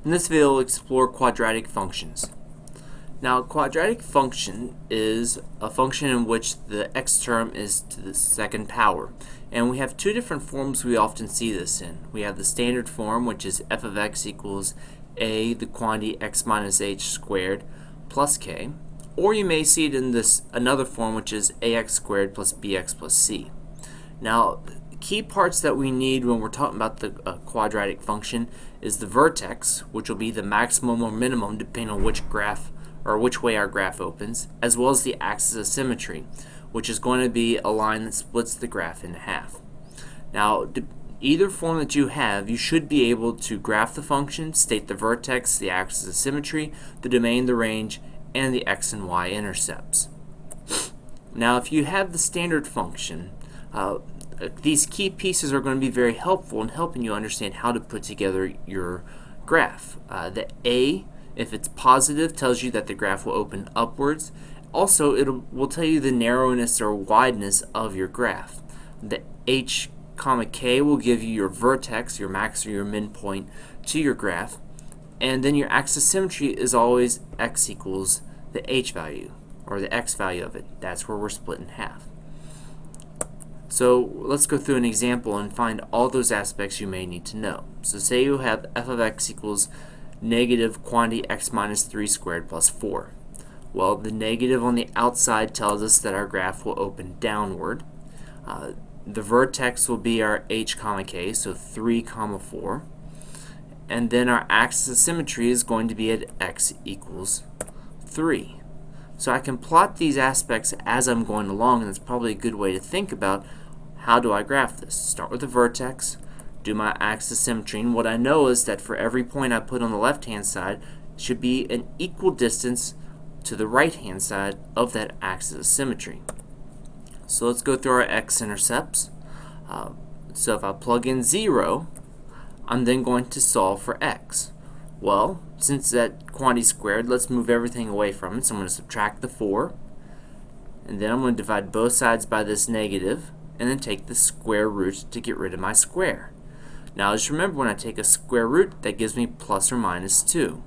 In this video, we'll explore quadratic functions. Now, a quadratic function is a function in which the x term is to the second power. And we have two different forms we often see this in. We have the standard form, which is f of x equals a, the quantity x minus h squared plus k. Or you may see it in this another form, which is ax squared plus bx plus c. Now, key parts that we need when we're talking about the quadratic function is the vertex, which will be the maximum or minimum depending on which graph or which way our graph opens, as well as the axis of symmetry, which is going to be a line that splits the graph in half. Now, either form that you have, you should be able to graph the function, state the vertex, the axis of symmetry, the domain, the range, and the x and y intercepts. Now, if you have the standard function, these key pieces are going to be very helpful in helping you understand how to put together your graph. The A, if it's positive, tells you that the graph will open upwards. Also, it will tell you the narrowness or wideness of your graph. The H, K will give you your vertex, your max or your min point to your graph. And then your axis of symmetry is always x equals the h value, or the x value of it. That's where we're split in half. So let's go through an example and find all those aspects you may need to know. So say you have f of x equals negative quantity x minus 3 squared plus 4. Well, the negative on the outside tells us that our graph will open downward. The vertex will be our h, k, so 3, 4. And then our axis of symmetry is going to be at x equals 3. So I can plot these aspects as I'm going along, and that's probably a good way to think about how do I graph this. Start with the vertex, do my axis of symmetry, and what I know is that for every point I put on the left-hand side, it should be an equal distance to the right-hand side of that axis of symmetry. So let's go through our x-intercepts. So if I plug in 0, I'm then going to solve for x. Well, since that quantity is squared, let's move everything away from it. So I'm going to subtract the 4, and then I'm going to divide both sides by this negative, and then take the square root to get rid of my square. Now just remember, when I take a square root, that gives me plus or minus 2.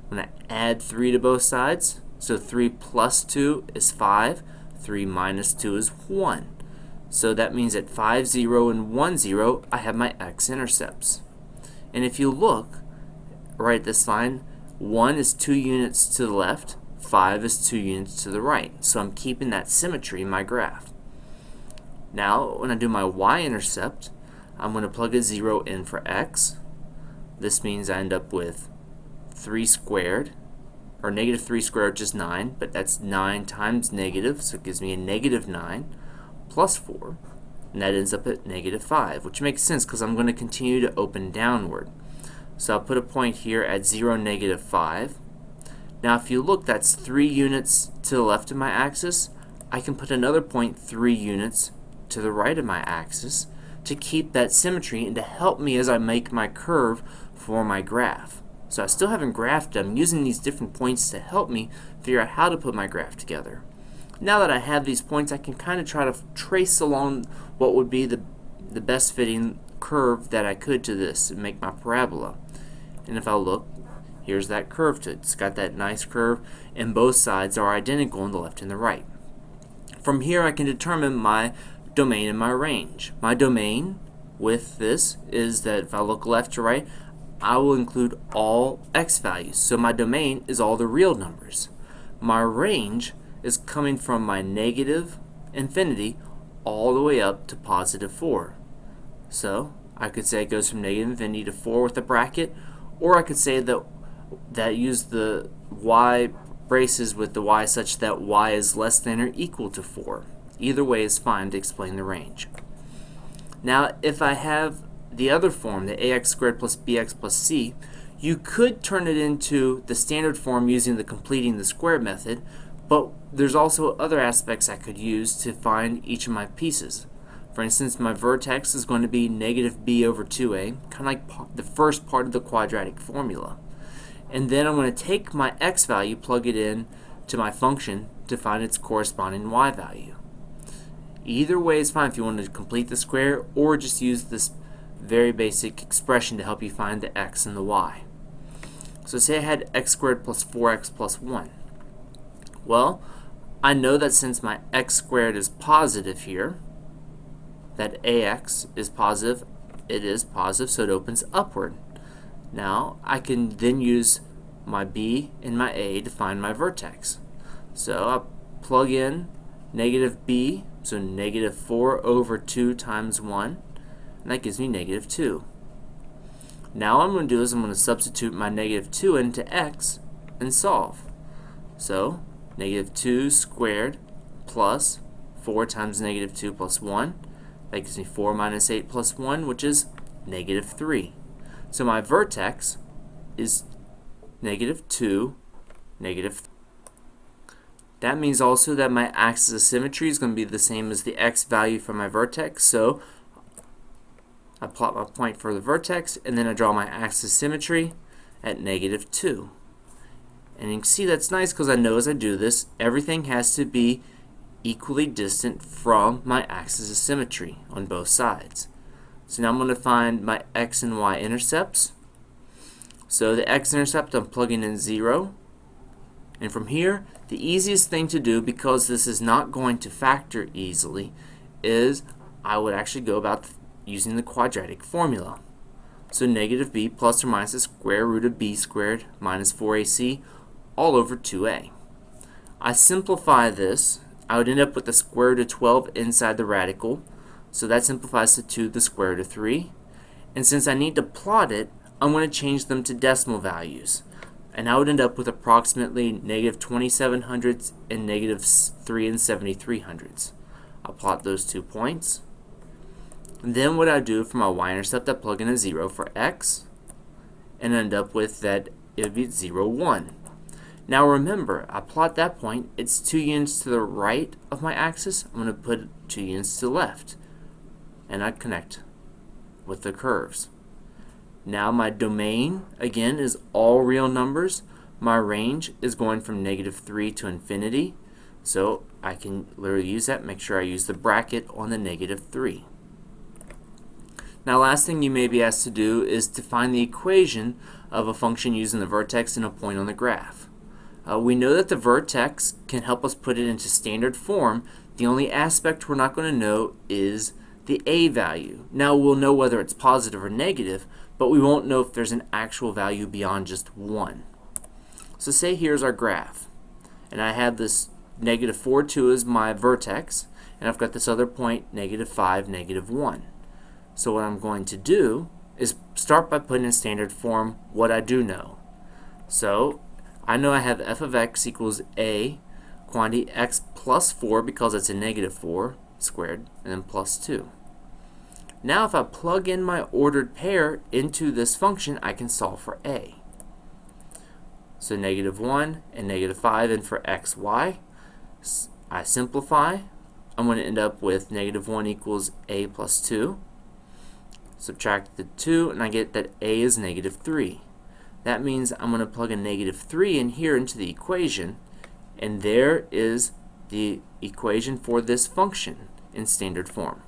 When I add 3 to both sides, so 3 plus 2 is 5, 3 minus 2 is 1. So that means at 5, 0, and 1, 0, I have my x-intercepts. And if you look, right at this line, 1 is 2 units to the left, 5 is 2 units to the right. So I'm keeping that symmetry in my graph. Now, when I do my y-intercept, I'm going to plug a 0 in for x. This means I end up with 3 squared, or negative 3 squared, which is 9, but that's 9 times negative, so it gives me a negative 9 plus 4, and that ends up at negative 5, which makes sense because I'm going to continue to open downward. So I'll put a point here at 0, negative 5. Now if you look, that's 3 units to the left of my axis. I can put another point 3 units to the right of my axis to keep that symmetry and to help me as I make my curve for my graph. So I still haven't graphed it. I'm using these different points to help me figure out how to put my graph together. Now that I have these points, I can kind of try to trace along what would be the best fitting curve that I could to this and make my parabola. And if I look, here's that curve to it. It's got that nice curve, and both sides are identical on the left and the right. From here, I can determine my domain and my range. My domain with this is that if I look left to right, I will include all x values. So my domain is all the real numbers. My range is coming from my negative infinity all the way up to positive 4. So I could say it goes from negative infinity to 4 with a bracket, or I could say that use the y braces with the y such that y is less than or equal to 4. Either way is fine to explain the range. Now, if I have the other form, the ax squared plus bx plus c, you could turn it into the standard form using the completing the square method, but there's also other aspects I could use to find each of my pieces. For instance, my vertex is going to be negative b over 2a, kind of like the first part of the quadratic formula. And then I'm going to take my x value, plug it in to my function to find its corresponding y value. Either way is fine if you want to complete the square or just use this very basic expression to help you find the x and the y. So say I had x squared plus 4x plus 1. Well, I know that since my x squared is positive here, that ax is positive, it is positive, so it opens upward. Now I can then use my b and my a to find my vertex. So I plug in negative b, so negative 4 over 2 times 1, and that gives me negative 2. Now what I'm going to do is I'm going to substitute my negative 2 into x and solve. So negative 2 squared plus 4 times negative 2 plus 1, that gives me 4 minus 8 plus 1, which is negative 3. So my vertex is negative 2, negative 3. That means also that my axis of symmetry is going to be the same as the x value for my vertex. So I plot my point for the vertex, and then I draw my axis of symmetry at negative 2. And you can see that's nice because I know as I do this, everything has to be equally distant from my axis of symmetry on both sides. So now I'm going to find my x and y intercepts. So the x-intercept, I'm plugging in 0. And from here, the easiest thing to do, because this is not going to factor easily, is I would actually go about using the quadratic formula. So negative b plus or minus the square root of b squared minus 4ac all over 2a. I simplify this, I would end up with the square root of 12 inside the radical. So that simplifies to 2 the square root of 3. And since I need to plot it, I'm going to change them to decimal values. And I would end up with approximately negative 27 hundredths and negative 3 and 73 hundredths. I'll plot those 2 points. And then what I do for my y-intercept, I plug in a 0 for x and end up with that it would be 0, 1. Now remember, I plot that point, it's 2 units to the right of my axis. I'm going to put 2 units to the left. And I connect with the curves. Now my domain, again, is all real numbers. My range is going from negative 3 to infinity. So I can literally use that, make sure I use the bracket on the negative 3. Now last thing you may be asked to do is to find the equation of a function using the vertex and a point on the graph. We know that the vertex can help us put it into standard form. The only aspect we're not going to know is the a value. Now we'll know whether it's positive or negative, but we won't know if there's an actual value beyond just 1. So say here's our graph, and I have this negative 4, 2 as my vertex, and I've got this other point, negative 5, negative 1. So what I'm going to do is start by putting in standard form what I do know. So I know I have f of x equals a quantity x plus 4 because it's a negative 4 squared, and then plus 2. Now if I plug in my ordered pair into this function, I can solve for a. So negative 1 and negative 5, and for x, y, I simplify. I'm going to end up with negative 1 equals a plus 2. Subtract the 2, and I get that a is negative 3. That means I'm going to plug a negative 3 in here into the equation, and there is the equation for this function in standard form.